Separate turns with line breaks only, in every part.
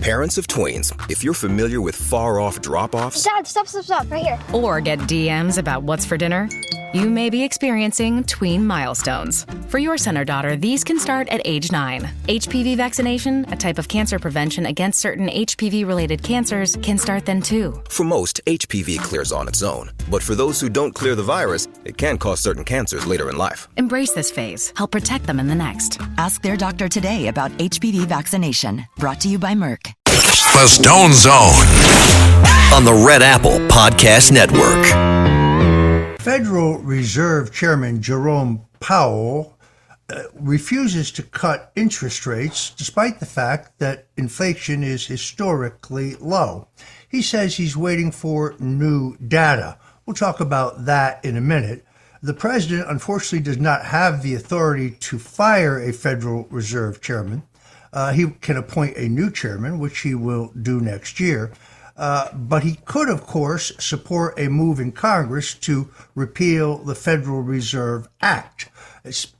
Parents of tweens, if you're familiar with far-off drop-offs...
Dad, stop, right here.
Or get DMs about what's for dinner, you may be experiencing tween milestones. For your son or daughter, these can start at age 9. HPV vaccination, a type of cancer prevention against certain HPV-related cancers, can start then too.
For most, HPV clears on its own. But for those who don't clear the virus, it can cause certain cancers later in life.
Embrace this phase. Help protect them in the next.
Ask their doctor today about HPV vaccination. Brought to you by Merck.
The Stone Zone on the Red Apple Podcast Network.
Federal Reserve Chairman Jerome Powell refuses to cut interest rates despite the fact that inflation is historically low. He says he's waiting for new data. We'll talk about that in a minute. The president, unfortunately, does not have the authority to fire a Federal Reserve chairman. He can appoint a new chairman, which he will do next year. But he could, of course, support a move in Congress to repeal the Federal Reserve Act.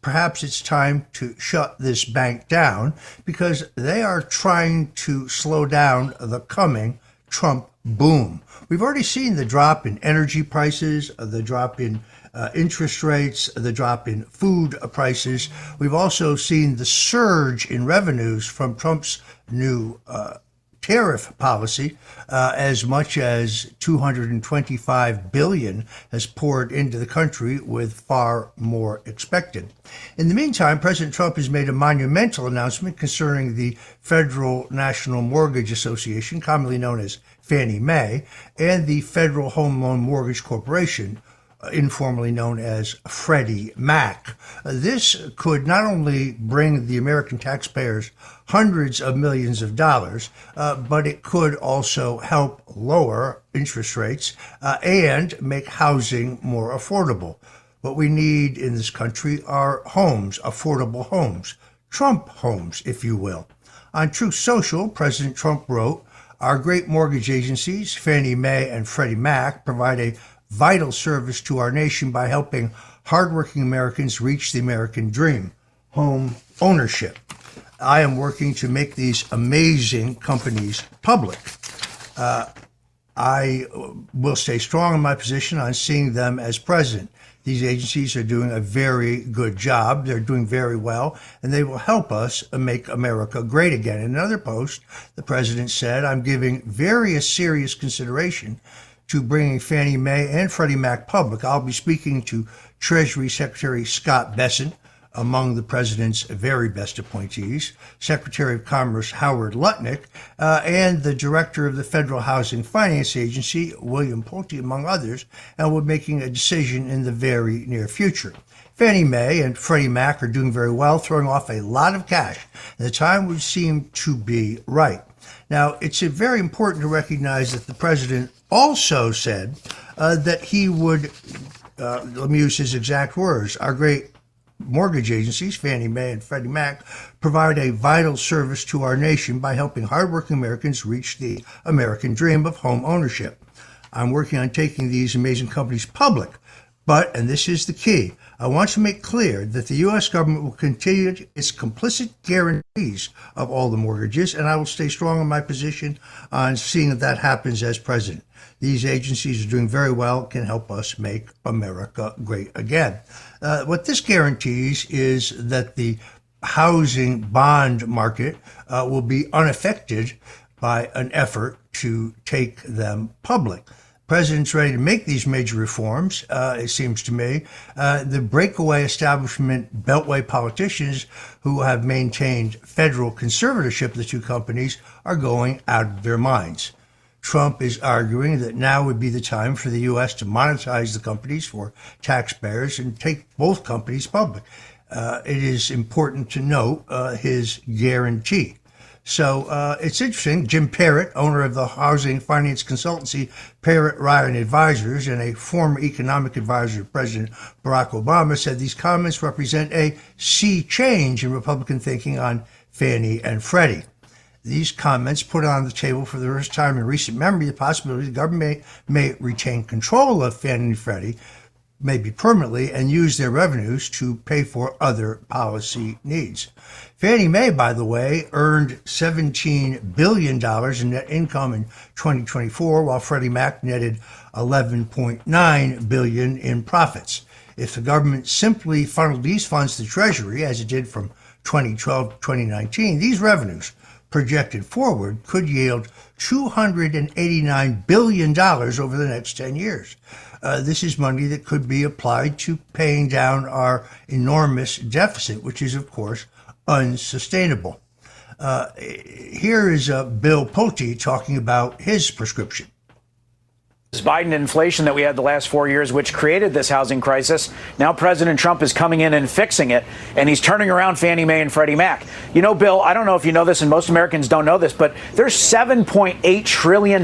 Perhaps it's time to shut this bank down because they are trying to slow down the coming Trump boom. We've already seen the drop in energy prices, the drop in interest rates, the drop in food prices. We've also seen the surge in revenues from Trump's new tariff policy. As much as $225 billion has poured into the country, with far more expected. In the meantime, President Trump has made a monumental announcement concerning the Federal National Mortgage Association, commonly known as Fannie Mae, and the Federal Home Loan Mortgage Corporation, informally known as Freddie Mac. This could not only bring the American taxpayers hundreds of millions of dollars, but it could also help lower interest rates and make housing more affordable. What we need in this country are homes, affordable homes, Trump homes, if you will. On Truth Social, President Trump wrote, "Our great mortgage agencies, Fannie Mae and Freddie Mac, provide a vital service to our nation by helping hardworking Americans reach the American dream, home ownership. I am working to make these amazing companies public. I will stay strong in my position on seeing them as president. These agencies are doing a very good job. They're doing very well, and they will help us make America great again." In another post, the president said, "I'm giving very serious consideration to bringing Fannie Mae and Freddie Mac public. I'll be speaking to Treasury Secretary Scott Bessent, among the president's very best appointees, Secretary of Commerce Howard Lutnick, and the director of the Federal Housing Finance Agency, William Pulte, among others, and we're making a decision in the very near future. Fannie Mae and Freddie Mac are doing very well, throwing off a lot of cash, and the time would seem to be right." Now, it's very important to recognize that the president also said that he would, let me use his exact words, "Our great mortgage agencies, Fannie Mae and Freddie Mac, provide a vital service to our nation by helping hardworking Americans reach the American dream of home ownership. I'm working on taking these amazing companies public, but, and this is the key, I want to make clear that the U.S. government will continue its complicit guarantees of all the mortgages, and I will stay strong in my position on seeing that that happens as president. These agencies are doing very well, can help us make America great again." What this guarantees is that the housing bond market will be unaffected by an effort to take them public. The president's ready to make these major reforms, it seems to me. The breakaway establishment beltway politicians who have maintained federal conservatorship of the two companies are going out of their minds. Trump is arguing that now would be the time for the U.S. to monetize the companies for taxpayers and take both companies public. It is important to note his guarantee. So it's interesting. Jim Parrott, owner of the housing finance consultancy Parrott, Ryan Advisors, and a former economic advisor to President Barack Obama, said these comments represent a sea change in Republican thinking on Fannie and Freddie. These comments put on the table for the first time in recent memory the possibility the government may retain control of Fannie and Freddie, maybe permanently, and use their revenues to pay for other policy needs. Fannie Mae, by the way, earned $17 billion in net income in 2024, while Freddie Mac netted $11.9 billion in profits. If the government simply funneled these funds to Treasury, as it did from 2012 to 2019, these revenues projected forward could yield $289 billion over the next 10 years. This is money that could be applied to paying down our enormous deficit, which is, of course, unsustainable. Here is Bill Pulte talking about his prescription.
This Biden inflation that we had the last 4 years, which created this housing crisis, now President Trump is coming in and fixing it, and he's turning around Fannie Mae and Freddie Mac. You know, Bill, I don't know if you know this, and most Americans don't know this, but there's $7.8 trillion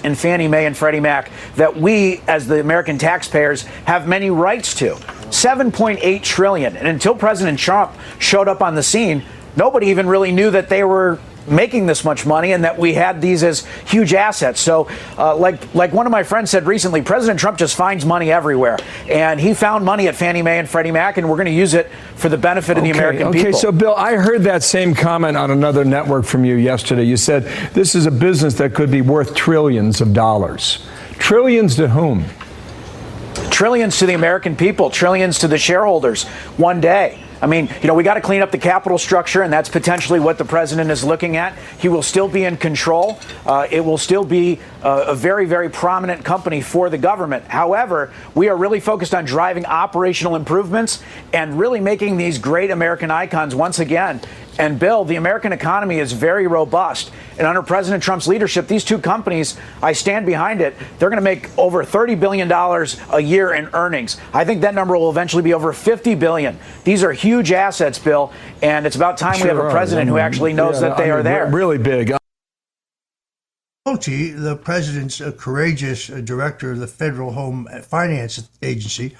in Fannie Mae and Freddie Mac that we, as the American taxpayers, have many rights to. $7.8 trillion. And until President Trump showed up on the scene, nobody even really knew that they were making this much money and that we had these as huge assets. So like one of my friends said recently, President Trump just finds money everywhere. And he found money at Fannie Mae and Freddie Mac, and we're going to use it for the benefit of the American people.
Okay, so Bill, I heard that same comment on another network from you yesterday. You said this is a business that could be worth trillions of dollars. Trillions to whom?
Trillions to the American people, trillions to the shareholders one day. I mean, you know, we got to clean up the capital structure, and that's potentially what the president is looking at. He will still be in control. It will still be a very, very prominent company for the government. However, we are really focused on driving operational improvements and really making these great American icons once again. And Bill, the American economy is very robust. And under President Trump's leadership, these two companies, I stand behind it, they're going to make over $30 billion a year in earnings. I think that number will eventually be over $50 billion. These are huge assets, Bill, and it's about time we have a president who actually knows that they are there.
Really big.
Pulte, the president's courageous director of the Federal Home Finance Agency,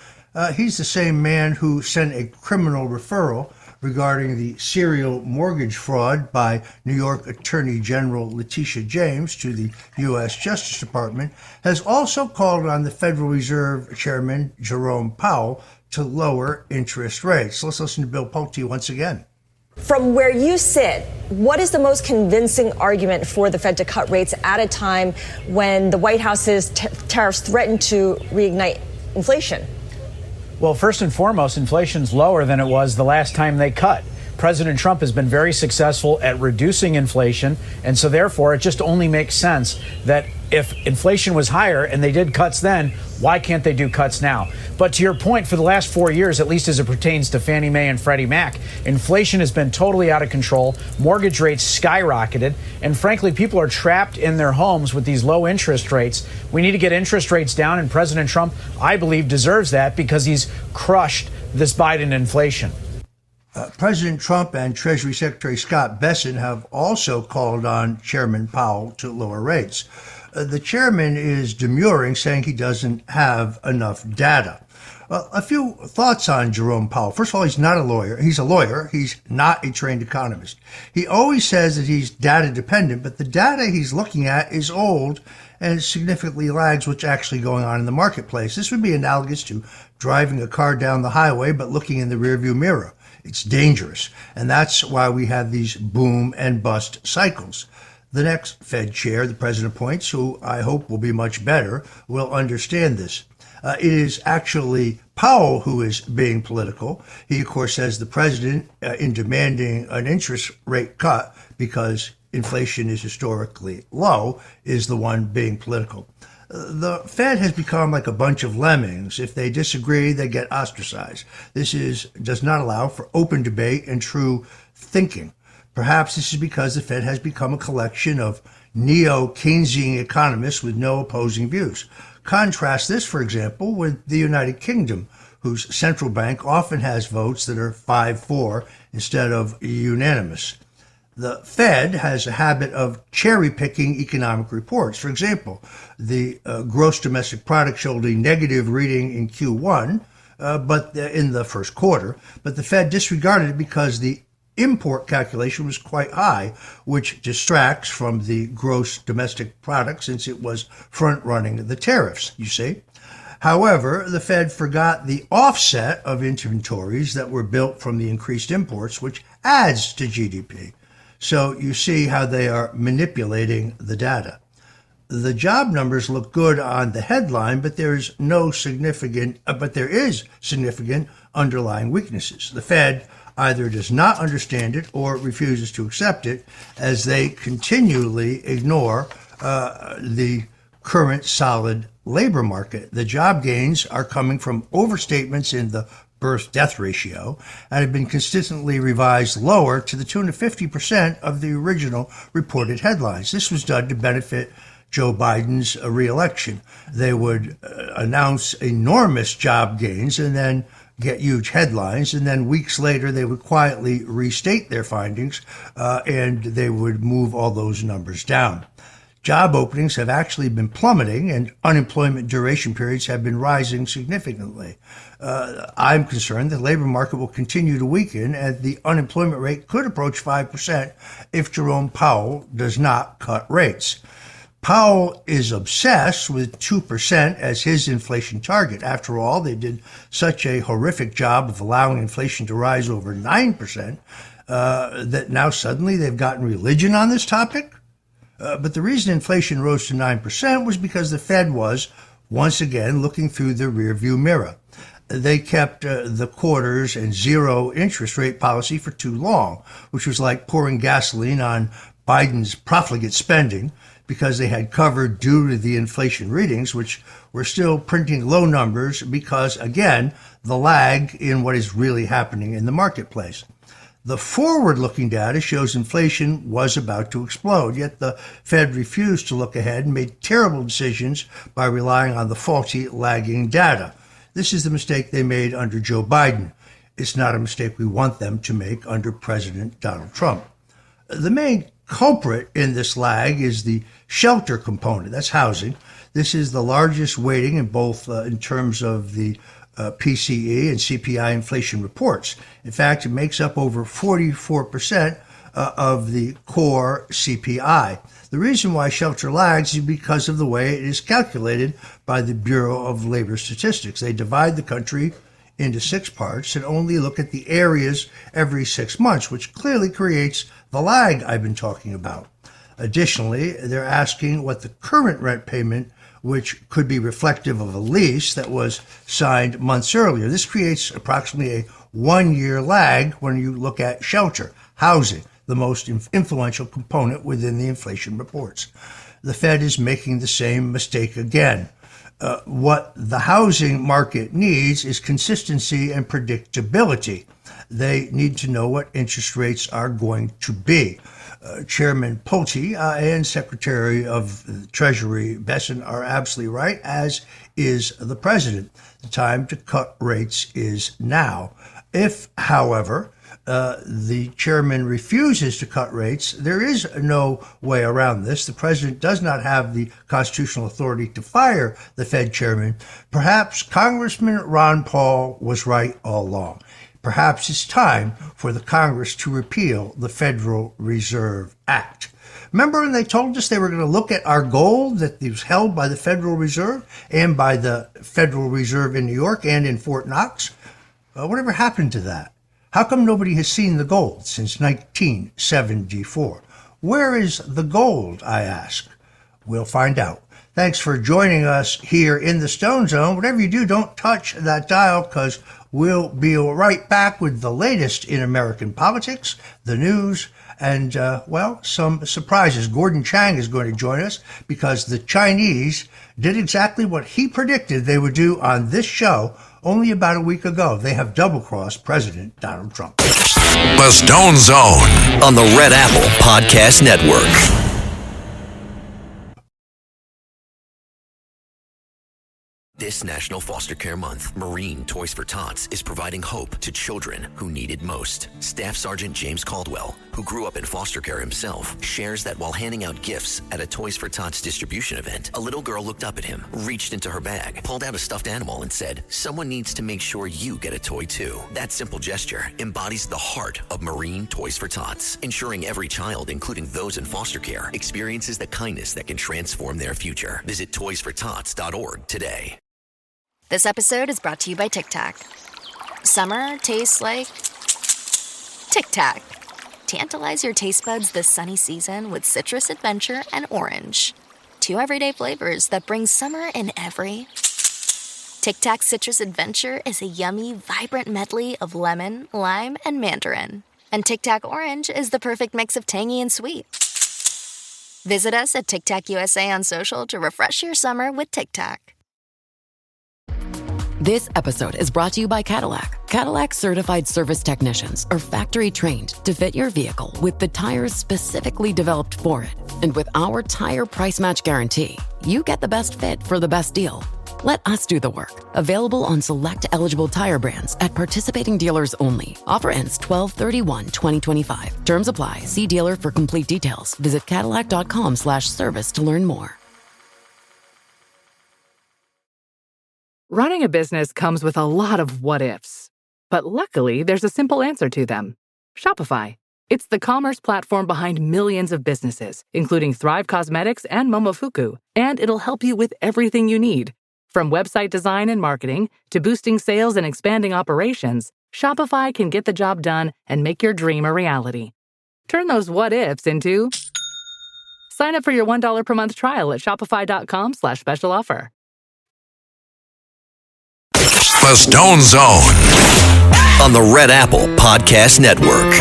he's the same man who sent a criminal referral regarding the serial mortgage fraud by New York Attorney General Letitia James to the U.S. Justice Department, has also called on the Federal Reserve Chairman Jerome Powell to lower interest rates. Let's listen to Bill Pulte once again.
From where you sit, what is the most convincing argument for the Fed to cut rates at a time when the White House's tariffs threaten to reignite inflation?
Well, first and foremost, inflation's lower than it was the last time they cut. President Trump has been very successful at reducing inflation, and so therefore it just only makes sense that if inflation was higher and they did cuts then, why can't they do cuts now? But to your point, for the last 4 years, at least as it pertains to Fannie Mae and Freddie Mac, inflation has been totally out of control. Mortgage rates skyrocketed. And frankly, people are trapped in their homes with these low interest rates. We need to get interest rates down. And President Trump, I believe, deserves that because he's crushed this Biden inflation.
President Trump and Treasury Secretary Scott Bessent have also called on Chairman Powell to lower rates. The chairman is demurring, saying he doesn't have enough data. A few thoughts on Jerome Powell. First of all, he's not a lawyer. He's a lawyer. He's not a trained economist. He always says that he's data dependent, but the data he's looking at is old and significantly lags what's actually going on in the marketplace. This would be analogous to driving a car down the highway but looking in the rearview mirror. It's dangerous, and that's why we have these boom and bust cycles. The next Fed chair the president appoints, who I hope will be much better, will understand this. It is actually Powell who is being political. He, of course, says the president, in demanding an interest rate cut because inflation is historically low, is the one being political. The Fed has become like a bunch of lemmings. If they disagree, they get ostracized. This does not allow for open debate and true thinking. Perhaps this is because the Fed has become a collection of neo-Keynesian economists with no opposing views. Contrast this, for example, with the United Kingdom, whose central bank often has votes that are 5-4 instead of unanimous. The Fed has a habit of cherry-picking economic reports. For example, the gross domestic product showed a negative reading in Q1, but in the first quarter, but the Fed disregarded it because the import calculation was quite high, which distracts from the gross domestic product since it was front-running the tariffs, you see. However, the Fed forgot the offset of inventories that were built from the increased imports, which adds to GDP. So you see how they are manipulating the data. The job numbers look good on the headline, but there is significant underlying weaknesses. The Fed either does not understand it or refuses to accept it, as they continually ignore the current solid labor market. The job gains are coming from overstatements in the birth-death ratio and have been consistently revised lower to the tune of 50% of the original reported headlines. This was done to benefit Joe Biden's reelection. They would announce enormous job gains and then get huge headlines, and then weeks later they would quietly restate their findings and they would move all those numbers down. Job openings have actually been plummeting and unemployment duration periods have been rising significantly. I'm concerned the labor market will continue to weaken and the unemployment rate could approach 5% if Jerome Powell does not cut rates. Powell is obsessed with 2% as his inflation target. After all, they did such a horrific job of allowing inflation to rise over 9% that now suddenly they've gotten religion on this topic. But the reason inflation rose to 9% was because the Fed was, once again, looking through the rearview mirror. They kept the quarters and zero interest rate policy for too long, which was like pouring gasoline on Biden's profligate spending, because they had covered due to the inflation readings, which were still printing low numbers because, again, the lag in what is really happening in the marketplace. The forward-looking data shows inflation was about to explode, yet the Fed refused to look ahead and made terrible decisions by relying on the faulty, lagging data. This is the mistake they made under Joe Biden. It's not a mistake we want them to make under President Donald Trump. The main culprit in this lag is the shelter component. That's housing. This is the largest weighting in both in terms of the PCE and CPI inflation reports. In fact, it makes up over 44% of the core CPI. The reason why shelter lags is because of the way it is calculated by the Bureau of Labor Statistics. They divide the country into 6 parts and only look at the areas every 6 months, which clearly creates the lag I've been talking about. Additionally, they're asking what the current rent payment, which could be reflective of a lease that was signed months earlier. This creates approximately a 1-year lag when you look at shelter, housing, the most influential component within the inflation reports. The Fed is making the same mistake again. What the housing market needs is consistency and predictability. They need to know what interest rates are going to be. Chairman Pulte and Secretary of the Treasury Besson are absolutely right, as is the president. The time to cut rates is now. If, however, the chairman refuses to cut rates, there is no way around this. The president does not have the constitutional authority to fire the Fed chairman. Perhaps Congressman Ron Paul was right all along. Perhaps it's time for the Congress to repeal the Federal Reserve Act. Remember when they told us they were going to look at our gold that was held by the Federal Reserve and by the Federal Reserve in New York and in Fort Knox? Whatever happened to that? How come nobody has seen the gold since 1974? Where is the gold, I ask? We'll find out. Thanks for joining us here in the Stone Zone. Whatever you do, don't touch that dial, because we'll be right back with the latest in American politics, the news, and, some surprises. Gordon Chang is going to join us because the Chinese did exactly what he predicted they would do on this show only about a week ago. They have double-crossed President Donald Trump.
The Stone Zone on the Red Apple Podcast Network. This National Foster Care Month, Marine Toys for Tots is providing hope to children who need it most. Staff Sergeant James Caldwell, who grew up in foster care himself, shares that while handing out gifts at a Toys for Tots distribution event, a little girl looked up at him, reached into her bag, pulled out a stuffed animal and said, "Someone needs to make sure you get a toy too." That simple gesture embodies the heart of Marine Toys for Tots, ensuring every child, including those in foster care, experiences the kindness that can transform their future. Visit toysfortots.org today.
This episode is brought to you by Tic Tac. Summer tastes like Tic Tac. Tantalize your taste buds this sunny season with citrus adventure and orange. 2 everyday flavors that bring summer in every. Tic Tac Citrus Adventure is a yummy, vibrant medley of lemon, lime, and mandarin. And Tic Tac Orange is the perfect mix of tangy and sweet. Visit us at Tic Tac USA on social to refresh your summer with Tic Tac.
This episode is brought to you by Cadillac. Cadillac certified service technicians are factory trained to fit your vehicle with the tires specifically developed for it. And with our tire price match guarantee, you get the best fit for the best deal. Let us do the work. Available on select eligible tire brands at participating dealers only. Offer ends 12/31/2025. Terms apply. See dealer for complete details. Visit Cadillac.com/service to learn more.
Running a business comes with a lot of what-ifs. But luckily, there's a simple answer to them. Shopify. It's the commerce platform behind millions of businesses, including Thrive Cosmetics and Momofuku. And it'll help you with everything you need. From website design and marketing to boosting sales and expanding operations, Shopify can get the job done and make your dream a reality. Turn those what-ifs into... Sign up for your $1 per month trial at shopify.com/special offer.
The Stone Zone
on the Red Apple Podcast Network.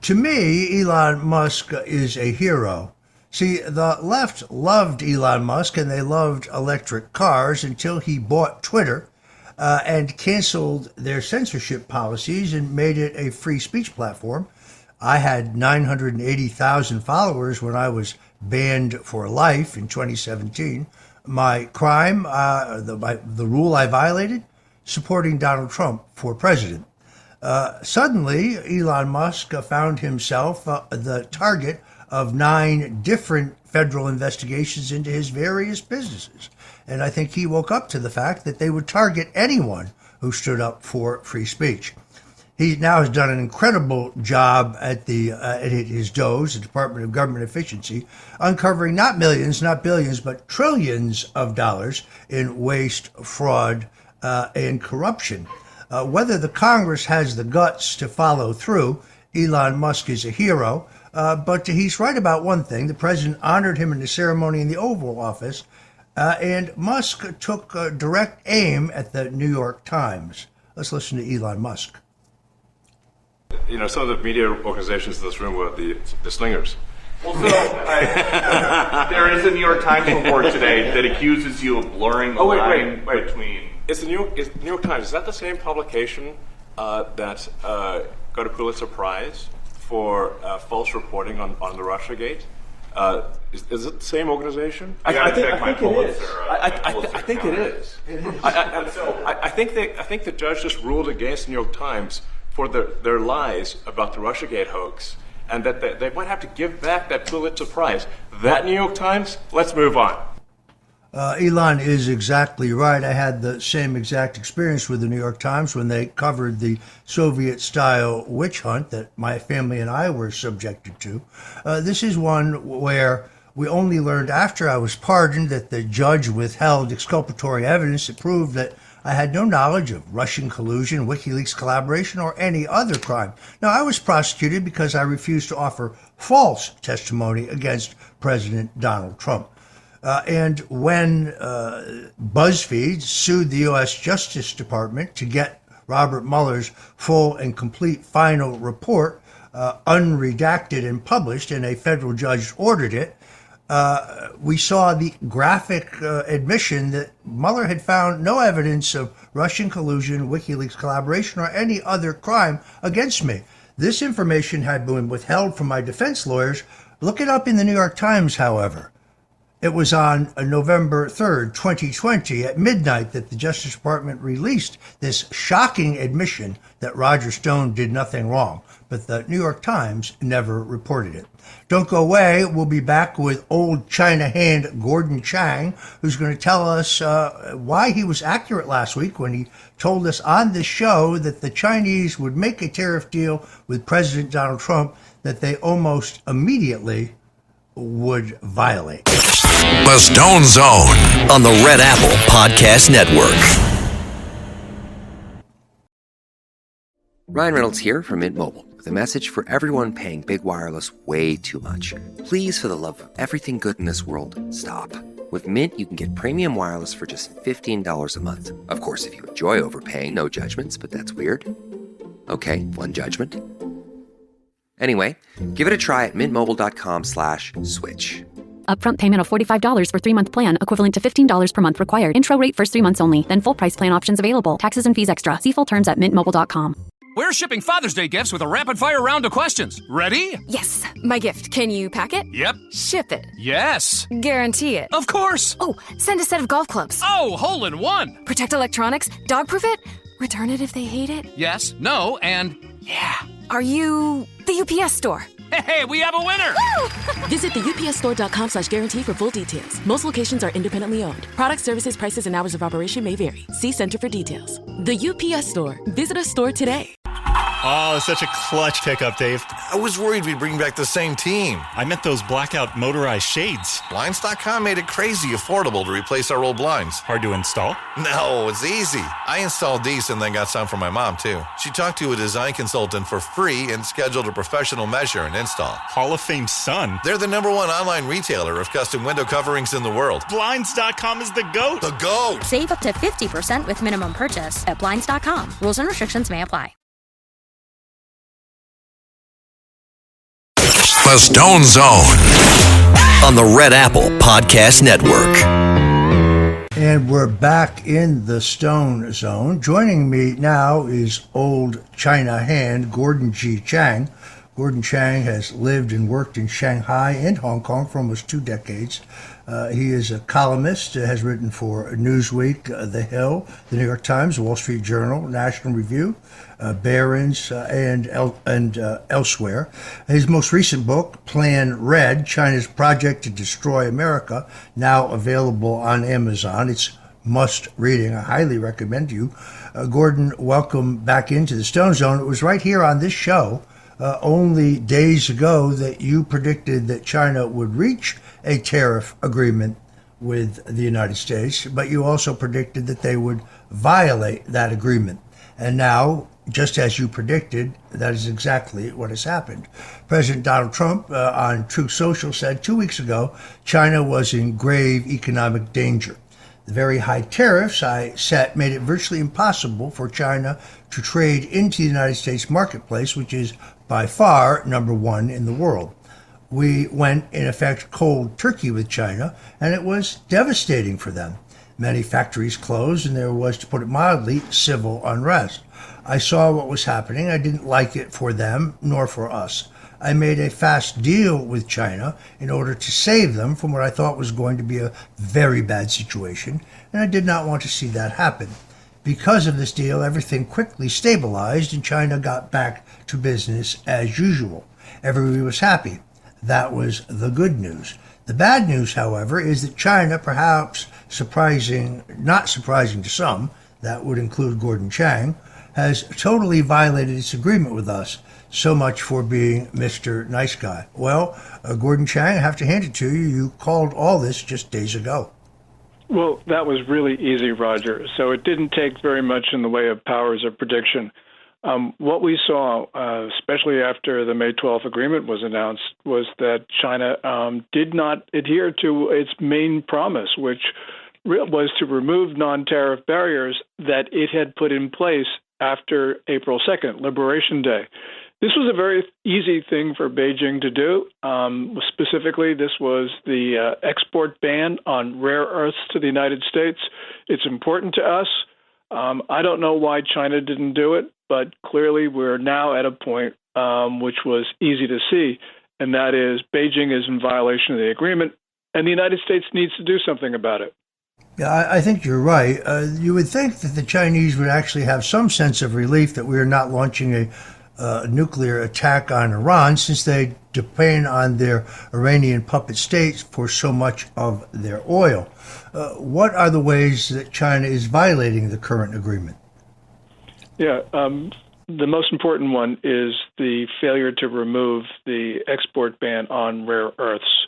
To me, Elon Musk is a hero. See, the left loved Elon Musk and they loved electric cars until he bought Twitter and canceled their censorship policies and made it a free speech platform. I had 980,000 followers when I was banned for life in 2017. My crime, the rule I violated, supporting Donald Trump for president. Suddenly, Elon Musk found himself the target of 9 different federal investigations into his various businesses. And I think he woke up to the fact that they would target anyone who stood up for free speech. He now has done an incredible job at his DOE's, the Department of Government Efficiency, uncovering not millions, not billions, but trillions of dollars in waste, fraud, and corruption. Whether the Congress has the guts to follow through, Elon Musk is a hero. But he's right about one thing. The president honored him in the ceremony in the Oval Office, and Musk took direct aim at the New York Times. Let's listen to Elon Musk.
You know, some of the media organizations in this room were the slingers.
Well, so there is a New York Times report today that accuses you of blurring the line between...
It's the New York Times. Is that the same publication that got a Pulitzer Prize for false reporting on the Russiagate? Is it the same organization?
I think it is.
I think it is. I think the judge just ruled against the New York Times for their lies about the Russiagate hoax, and that they might have to give back that Pulitzer Prize. That New York Times, let's move on.
Elon is exactly right. I had the same exact experience with the New York Times when they covered the Soviet-style witch hunt that my family and I were subjected to. This is one where we only learned after I was pardoned that the judge withheld exculpatory evidence that proved that I had no knowledge of Russian collusion, WikiLeaks collaboration, or any other crime. Now, I was prosecuted because I refused to offer false testimony against President Donald Trump. And when BuzzFeed sued the U.S. Justice Department to get Robert Mueller's full and complete final report, unredacted and published, and a federal judge ordered it, we saw the graphic admission that Mueller had found no evidence of Russian collusion, WikiLeaks collaboration, or any other crime against me. This information had been withheld from my defense lawyers. Look it up in the New York Times, however. It was on November 3rd, 2020 at midnight that the Justice Department released this shocking admission that Roger Stone did nothing wrong, but the New York Times never reported it. Don't go away. We'll be back with old China hand Gordon Chang, who's going to tell us why he was accurate last week when he told us on this show that the Chinese would make a tariff deal with President Donald Trump that they almost immediately would violate.
The Stone Zone
on the Red Apple Podcast Network.
Ryan Reynolds here from Mint Mobile with a message for everyone paying big wireless way too much. Please, for the love of everything good in this world, stop. With Mint, you can get premium wireless for just $15 a month. Of course, if you enjoy overpaying, no judgments, but that's weird. Okay, one judgment. Anyway, give it a try at mintmobile.com/switch.
Upfront payment of $45 for 3-month plan, equivalent to $15 per month required. Intro rate first 3 months only, then full price plan options available. Taxes and fees extra. See full terms at mintmobile.com.
We're shipping Father's Day gifts with a rapid-fire round of questions. Ready?
Yes. My gift. Can you pack it?
Yep.
Ship it?
Yes.
Guarantee it?
Of course.
Oh, send a set of golf clubs.
Oh, hole-in-one.
Protect electronics? Dog-proof it? Return it if they hate it?
Yes, no, and yeah.
Are you the UPS store?
Hey, we have a winner!
Visit the upsstore.com/guarantee for full details. Most locations are independently owned. Product, services, prices, and hours of operation may vary. See Center for details. The UPS Store. Visit a store today.
Oh, such a clutch pickup, Dave.
I was worried we'd bring back the same team.
I meant those blackout motorized shades.
Blinds.com made it crazy affordable to replace our old blinds.
Hard to install?
No, it's easy. I installed these and then got some for my mom, too. She talked to a design consultant for free and scheduled a professional measure and install.
Hall of Fame son.
They're the #1 online retailer of custom window coverings in the world.
Blinds.com is the GOAT.
The GOAT.
Save up to 50% with minimum purchase at Blinds.com. Rules and restrictions may apply.
The Stone Zone
on the Red Apple Podcast Network.
And we're back in the Stone Zone. Joining me now is old China hand Gordon G. Chang. Gordon Chang has lived and worked in Shanghai and Hong Kong for almost 2 decades. He is a columnist, has written for Newsweek, The Hill, The New York Times, Wall Street Journal, National Review, Barron's, and elsewhere. His most recent book, Plan Red, China's Project to Destroy America, now available on Amazon. It's must reading. I highly recommend you. Gordon, welcome back into the Stone Zone. It was right here on this show only days ago that you predicted that China would reach a tariff agreement with the United States, but you also predicted that they would violate that agreement. And now, just as you predicted, that is exactly what has happened. President Donald Trump on Truth Social said 2 weeks ago, China was in grave economic danger. The very high tariffs I set made it virtually impossible for China to trade into the United States marketplace, which is by far #1 in the world. We went, in effect, cold turkey with China, and it was devastating for them. Many factories closed, and there was, to put it mildly, civil unrest. I saw what was happening. I didn't like it for them, nor for us. I made a fast deal with China in order to save them from what I thought was going to be a very bad situation, and I did not want to see that happen. Because of this deal, everything quickly stabilized, and China got back to business as usual. Everybody was happy. That was the good news. The bad news, however, is that China, perhaps not surprising to some, that would include Gordon Chang, has totally violated its agreement with us. So much for being Mr. Nice Guy. Well, Gordon Chang, I have to hand it to you. You called all this just days ago.
Well, that was really easy, Roger. So it didn't take very much in the way of powers of prediction. What we saw, especially after the May 12th agreement was announced, was that China did not adhere to its main promise, which was to remove non-tariff barriers that it had put in place after April 2nd, Liberation Day. This was a very easy thing for Beijing to do. Specifically, this was the export ban on rare earths to the United States. It's important to us. I don't know why China didn't do it, but clearly we're now at a point which was easy to see, and that is Beijing is in violation of the agreement, and the United States needs to do something about it.
Yeah, I think you're right. You would think that the Chinese would actually have some sense of relief that we are not launching a nuclear attack on Iran, since they depend on their Iranian puppet states for so much of their oil. What are the ways that China is violating the current agreement?
Yeah, the most important one is the failure to remove the export ban on rare earths.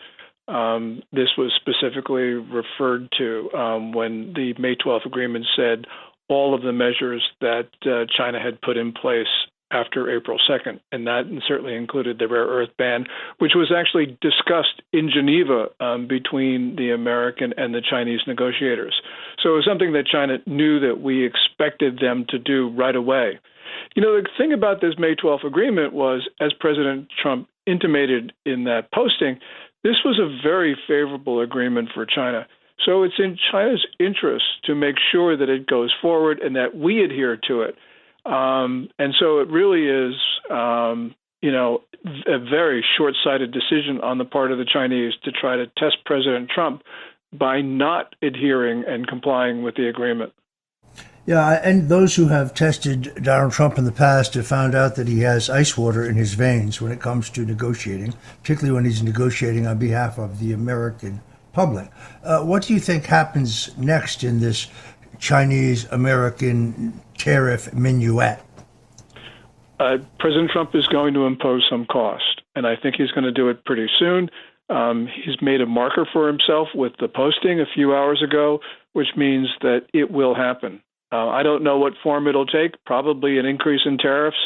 This was specifically referred to when the May 12th agreement said all of the measures that China had put in place after April 2nd, and that certainly included the rare earth ban, which was actually discussed in Geneva between the American and the Chinese negotiators. So it was something that China knew that we expected them to do right away. You know, the thing about this May 12th agreement was, as President Trump intimated in that posting, this was a very favorable agreement for China. So it's in China's interest to make sure that it goes forward and that we adhere to it. And so it really is, a very short-sighted decision on the part of the Chinese to try to test President Trump by not adhering and complying with the agreement.
Yeah, and those who have tested Donald Trump in the past have found out that he has ice water in his veins when it comes to negotiating, particularly when he's negotiating on behalf of the American public. What do you think happens next in this Chinese-American tariff minuet?
President Trump is going to impose some cost, and I think he's going to do it pretty soon. He's made a marker for himself with the posting a few hours ago, which means that it will happen. I don't know what form it'll take, probably an increase in tariffs,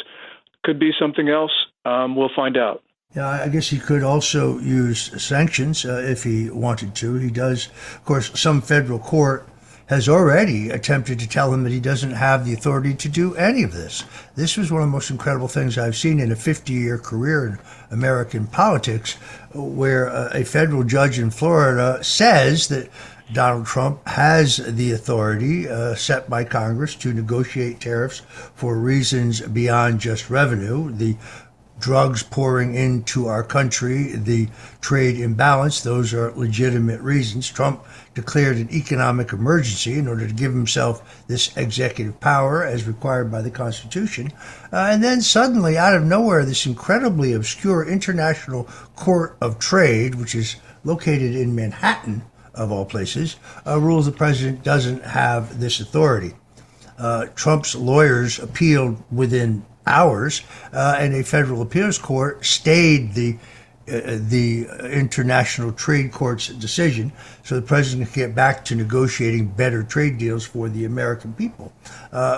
could be something else. We'll find out.
Yeah, I guess he could also use sanctions if he wanted to. He does. Of course, some federal court has already attempted to tell him that he doesn't have the authority to do any of this. This was one of the most incredible things I've seen in a 50-year career in American politics, where a federal judge in Florida says that Donald Trump has the authority set by Congress to negotiate tariffs for reasons beyond just revenue. The drugs pouring into our country, the trade imbalance, those are legitimate reasons. Trump declared an economic emergency in order to give himself this executive power as required by the Constitution. And then suddenly, out of nowhere, this incredibly obscure International Court of Trade, which is located in Manhattan, of all places, rules the president doesn't have this authority. Trump's lawyers appealed within hours, and a federal appeals court stayed the International Trade Court's decision so the president can get back to negotiating better trade deals for the American people.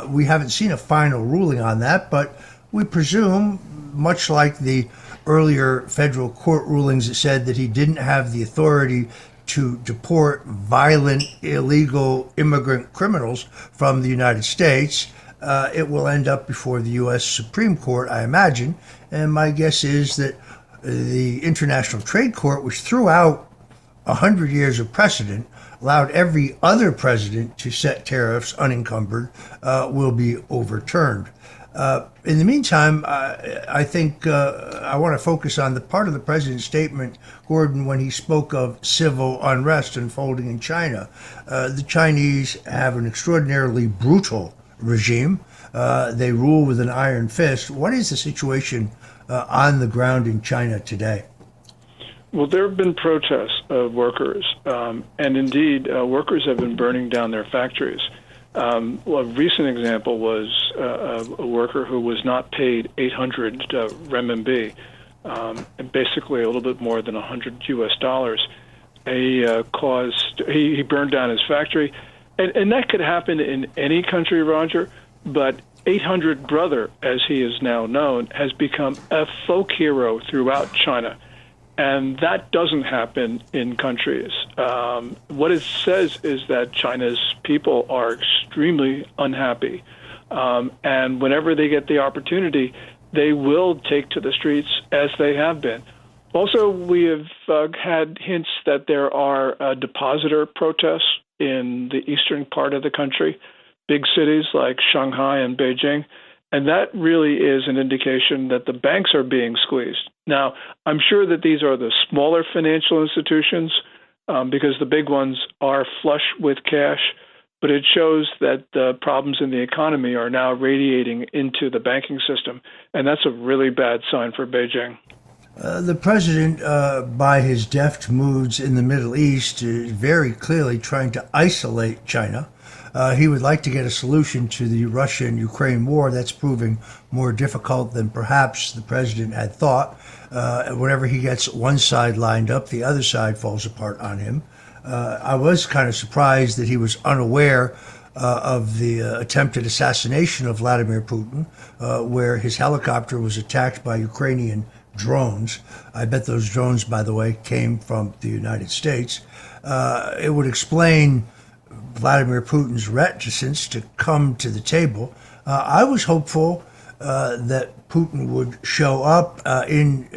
We haven't seen a final ruling on that, but we presume, much like the earlier federal court rulings that said that he didn't have the authority to deport violent, illegal immigrant criminals from the United States, it will end up before the U.S. Supreme Court, I imagine. And my guess is that the International Trade Court, which threw out 100 years of precedent, allowed every other president to set tariffs unencumbered, will be overturned. In the meantime, I think I want to focus on the part of the president's statement, Gordon, when he spoke of civil unrest unfolding in China. The Chinese have an extraordinarily brutal regime. They rule with an iron fist. What is the situation on the ground in China today?
Well, there have been protests of workers, and indeed, workers have been burning down their factories. A recent example was a worker who was not paid 800 renminbi, basically a little bit more than $100 US. He burned down his factory, and that could happen in any country, Roger. But 800 Brother, as he is now known, has become a folk hero throughout China. And that doesn't happen in countries. What it says is that China's people are extremely unhappy. And whenever they get the opportunity, they will take to the streets as they have been. Also, we have had hints that there are depositor protests in the eastern part of the country, big cities like Shanghai and Beijing. And that really is an indication that the banks are being squeezed. Now, I'm sure that these are the smaller financial institutions because the big ones are flush with cash, but it shows that the problems in the economy are now radiating into the banking system, and that's a really bad sign for Beijing.
The president, by his deft moves in the Middle East, is very clearly trying to isolate China He would like to get a solution to the Russia-Ukraine war. That's proving more difficult than perhaps the president had thought. Whenever he gets one side lined up, the other side falls apart on him. I was kind of surprised that he was unaware of the attempted assassination of Vladimir Putin, where his helicopter was attacked by Ukrainian drones. I bet those drones, by the way, came from the United States. It would explain Vladimir Putin's reticence to come to the table. I was hopeful that Putin would show up in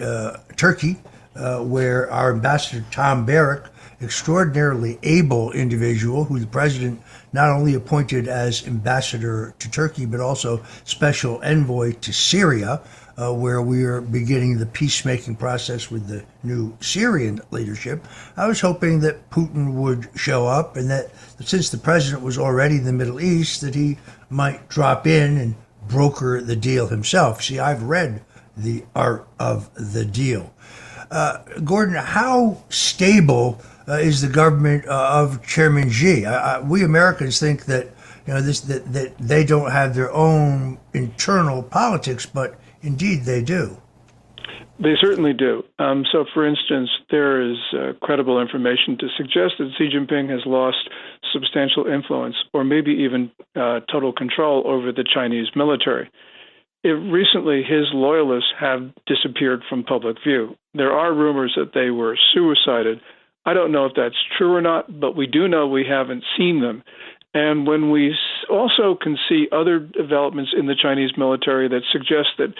Turkey, where our ambassador Tom Barrack, extraordinarily able individual who the president not only appointed as ambassador to Turkey, but also special envoy to Syria, where we are beginning the peacemaking process with the new Syrian leadership. I was hoping that Putin would show up, and that since the president was already in the Middle East, that he might drop in and broker the deal himself. See, I've read The Art of the Deal. Gordon, how stable is the government of Chairman Xi? We Americans think that that they don't have their own internal politics, but indeed they do.
They certainly do. So, for instance, there is credible information to suggest that Xi Jinping has lost substantial influence or maybe even total control over the Chinese military. Recently, his loyalists have disappeared from public view. There are rumors that they were suicided. I don't know if that's true or not, but we do know we haven't seen them. And when we also can see other developments in the Chinese military that suggest that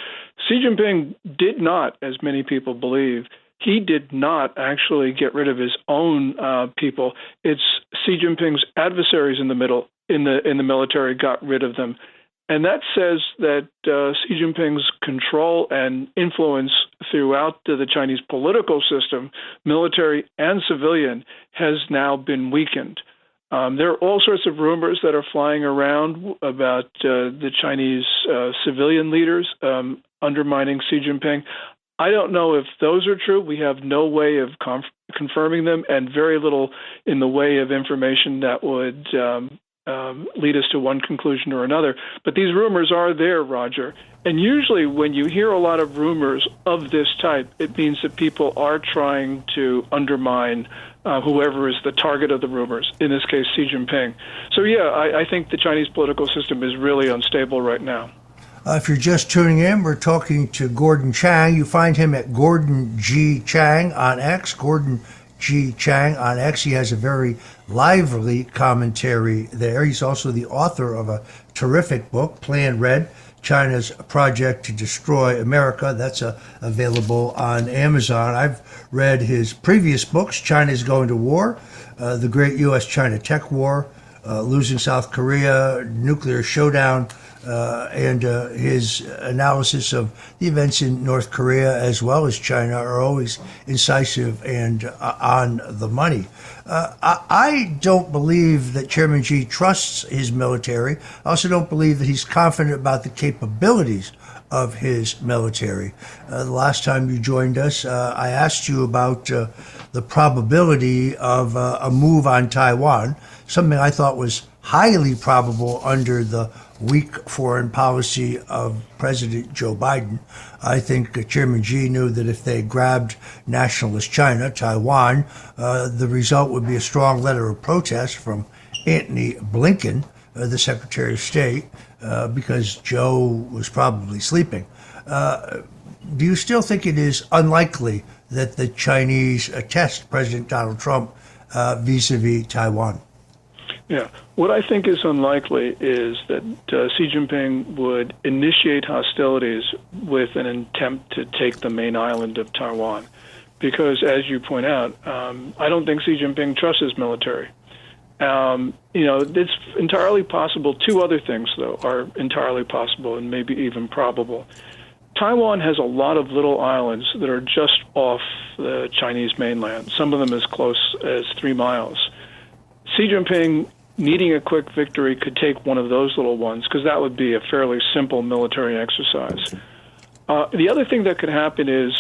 Xi Jinping did not, as many people believe, he did not actually get rid of his own people. It's Xi Jinping's adversaries in the military got rid of them. And that says that Xi Jinping's control and influence throughout the Chinese political system, military and civilian, has now been weakened. There are all sorts of rumors that are flying around about the Chinese civilian leaders undermining Xi Jinping. I don't know if those are true. We have no way of confirming them, and very little in the way of information that would lead us to one conclusion or another. But these rumors are there, Roger. And usually when you hear a lot of rumors of this type, it means that people are trying to undermine whoever is the target of the rumors, in this case, Xi Jinping. So, yeah, I think the Chinese political system is really unstable right now.
If you're just tuning in, we're talking to Gordon Chang. You find him at Gordon G. Chang on X, Gordon G. Chang on X. He has a very lively commentary there. He's also the author of a terrific book, Plan Red, China's Project to Destroy America. That's available on Amazon. I've read his previous books, China's Going to War, The Great U.S.-China Tech War, Losing South Korea, Nuclear Showdown, and his analysis of the events in North Korea as well as China are always incisive and on the money. I don't believe that Chairman Xi trusts his military. I also don't believe that he's confident about the capabilities of his military. The last time you joined us, I asked you about the probability of a move on Taiwan, something I thought was highly probable under the weak foreign policy of President Joe Biden. I think Chairman Xi knew that if they grabbed nationalist China, Taiwan, the result would be a strong letter of protest from Antony Blinken, the Secretary of State, because Joe was probably sleeping. Do you still think it is unlikely that the Chinese test President Donald Trump vis-a-vis Taiwan?
Yeah. What I think is unlikely is that Xi Jinping would initiate hostilities with an attempt to take the main island of Taiwan. Because, as you point out, I don't think Xi Jinping trusts his military. It's entirely possible. Two other things, though, are entirely possible and maybe even probable. Taiwan has a lot of little islands that are just off the Chinese mainland, some of them as close as 3 miles. Xi Jinping, needing a quick victory, could take one of those little ones, because that would be a fairly simple military exercise. The other thing that could happen is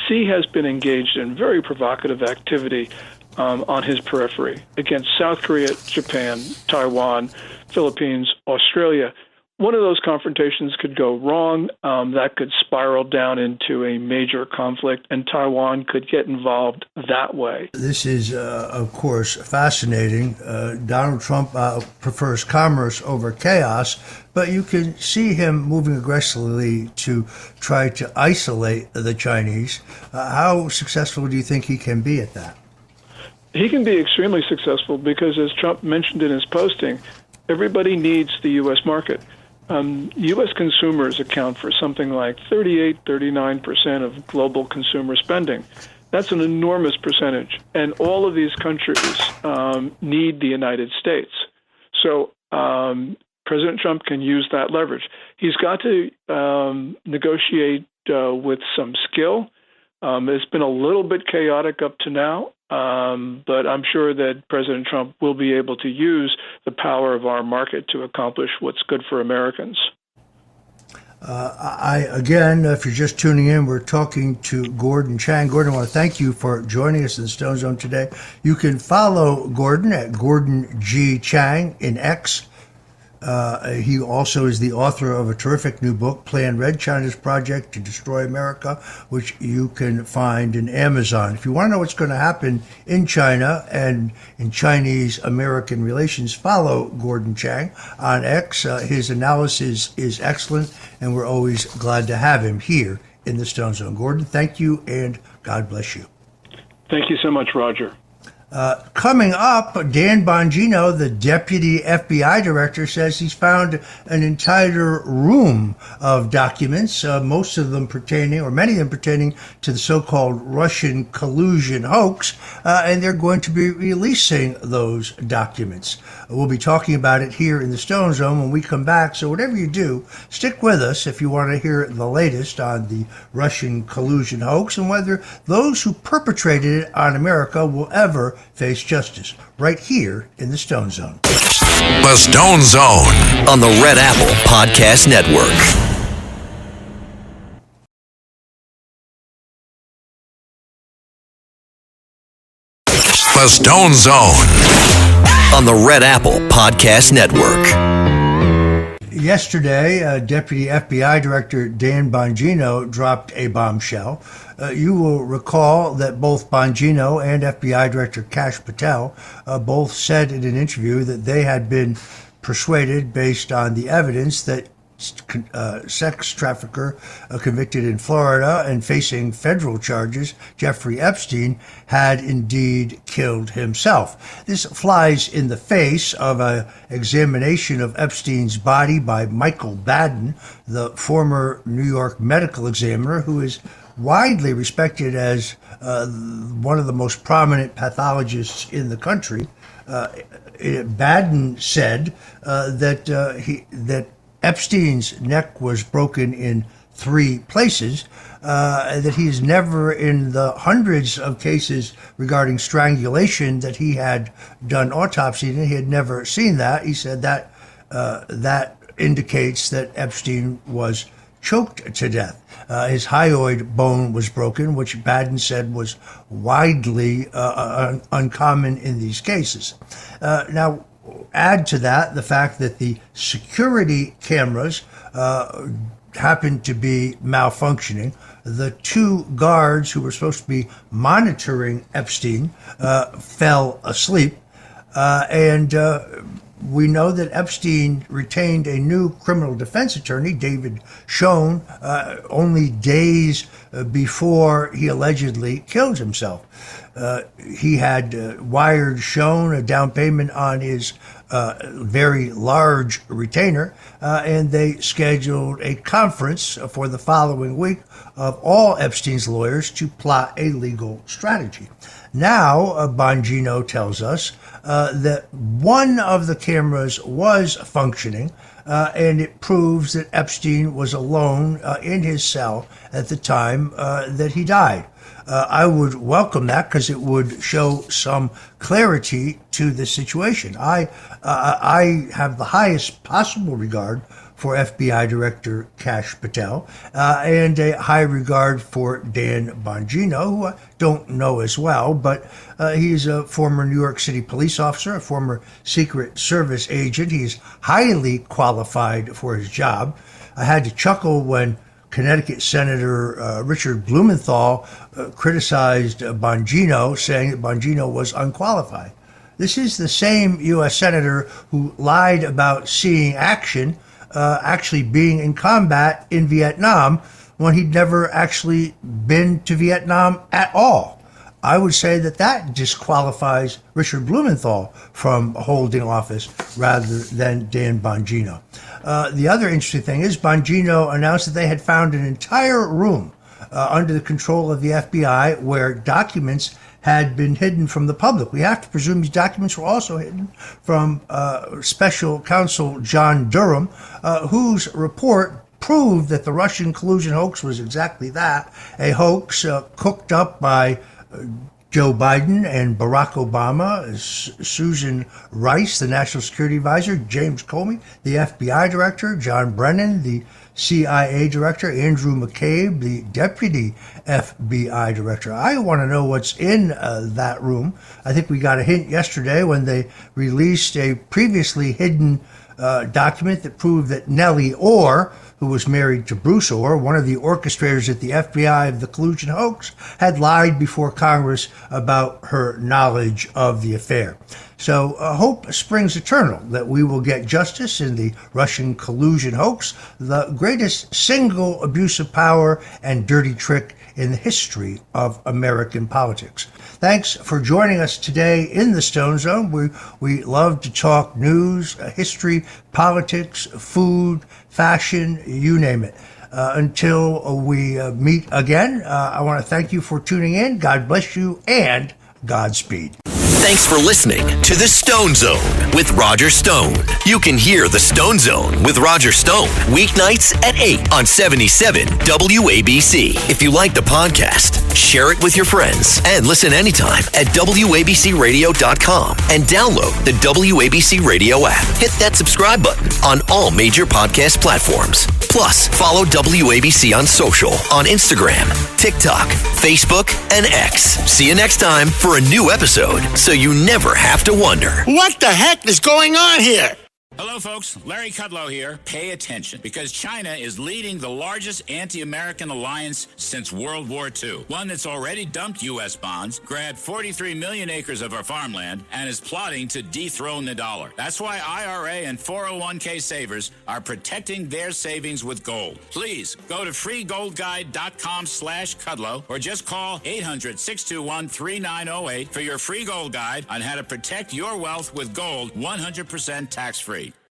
Xi has been engaged in very provocative activity on his periphery against South Korea, Japan, Taiwan, Philippines, Australia. One of those confrontations could go wrong. That could spiral down into a major conflict, and Taiwan could get involved that way.
This is, of course, fascinating. Donald Trump prefers commerce over chaos, but you can see him moving aggressively to try to isolate the Chinese. How successful do you think he can be at that?
He can be extremely successful because, as Trump mentioned in his posting, everybody needs the U.S. market. U.S. consumers account for something like 39% of global consumer spending. That's an enormous percentage. And all of these countries need the United States. So President Trump can use that leverage. He's got to negotiate with some skill. It's been a little bit chaotic up to now. But I'm sure that President Trump will be able to use the power of our market to accomplish what's good for Americans.
Again, if you're just tuning in, we're talking to Gordon Chang. Gordon, I want to thank you for joining us in the Stone Zone today. You can follow Gordon at Gordon G. Chang in X. He also is the author of a terrific new book, Plan Red, China's Project to Destroy America, which you can find in Amazon. If you want to know what's going to happen in China and in Chinese-American relations, follow Gordon Chang on X. His analysis is excellent, and we're always glad to have him here in the Stone Zone. Gordon, thank you, and God bless you.
Thank you so much, Roger.
Coming up, Dan Bongino, the deputy FBI director, says he's found an entire room of documents, most of them pertaining, or many of them pertaining to the so-called Russian collusion hoax, and they're going to be releasing those documents. We'll be talking about it here in the Stone Zone when we come back, so whatever you do, stick with us if you want to hear the latest on the Russian collusion hoax and whether those who perpetrated it on America will ever face justice, right here in the Stone Zone.
The Stone Zone
on the Red Apple Podcast Network.
The Stone Zone
on the Red Apple Podcast Network.
Yesterday, Deputy FBI Director Dan Bongino dropped a bombshell. You will recall that both Bongino and FBI Director Kash Patel both said in an interview that they had been persuaded, based on the evidence, that sex trafficker convicted in Florida and facing federal charges, Jeffrey Epstein, had indeed killed himself. This flies in the face of an examination of Epstein's body by Michael Baden, the former New York medical examiner, who is widely respected as one of the most prominent pathologists in the country. Baden said that Epstein's neck was broken in 3 places, that he's never, in the hundreds of cases regarding strangulation that he had done autopsy in, he had never seen that. He said that that indicates that Epstein was choked to death. His hyoid bone was broken, which Baden said was widely uncommon in these cases. Now, add to that the fact that the security cameras happened to be malfunctioning. The 2 guards who were supposed to be monitoring Epstein fell asleep. And we know that Epstein retained a new criminal defense attorney, David Schoen, only days before he allegedly killed himself. He had wired Schoen a down payment on his very large retainer, and they scheduled a conference for the following week of all Epstein's lawyers to plot a legal strategy. Now, Bongino tells us that one of the cameras was functioning, and it proves that Epstein was alone in his cell at the time that he died. I would welcome that because it would show some clarity to the situation. I have the highest possible regard for FBI Director Kash Patel, and a high regard for Dan Bongino, who I don't know as well, but he's a former New York City police officer, a former Secret Service agent. He's highly qualified for his job. I had to chuckle when Connecticut Senator Richard Blumenthal criticized Bongino, saying that Bongino was unqualified. This is the same U.S. Senator who lied about seeing action, actually being in combat in Vietnam, when he'd never actually been to Vietnam at all. I would say that disqualifies Richard Blumenthal from holding office rather than Dan Bongino. The other interesting thing is Bongino announced that they had found an entire room under the control of the FBI where documents had been hidden from the public. We have to presume these documents were also hidden from Special Counsel John Durham, whose report proved that the Russian collusion hoax was exactly that, a hoax cooked up by Joe Biden and Barack Obama, Susan Rice, the National Security Advisor, James Comey, the FBI Director, John Brennan, the CIA Director, Andrew McCabe, the Deputy FBI Director. I want to know what's in that room. I think we got a hint yesterday when they released a previously hidden document that proved that Nellie Orr, who was married to Bruce Orr, one of the orchestrators at the FBI of the collusion hoax, had lied before Congress about her knowledge of the affair. So hope springs eternal that we will get justice in the Russian collusion hoax, the greatest single abuse of power and dirty trick in the history of American politics. Thanks for joining us today in the Stone Zone. We love to talk news, history, politics, food, fashion, you name it. Until we meet again, I want to thank you for tuning in. God bless you and Godspeed.
Thanks for listening to The Stone Zone with Roger Stone. You can hear The Stone Zone with Roger Stone weeknights at 8 on 77 WABC. If you like the podcast, share it with your friends and listen anytime at WABCRadio.com and download the WABC Radio app. Hit that subscribe button on all major podcast platforms. Plus, follow WABC on social on Instagram, TikTok, Facebook, and X. See you next time for a new episode, so you never have to wonder.
What the heck is going on here?
Hello, folks. Larry Kudlow here. Pay attention, because China is leading the largest anti-American alliance since World War II. One that's already dumped U.S. bonds, grabbed 43 million acres of our farmland, and is plotting to dethrone the dollar. That's why IRA and 401k savers are protecting their savings with gold. Please go to freegoldguide.com/Kudlow or just call 800-621-3908 for your free gold guide on how to protect your wealth with gold 100% tax-free.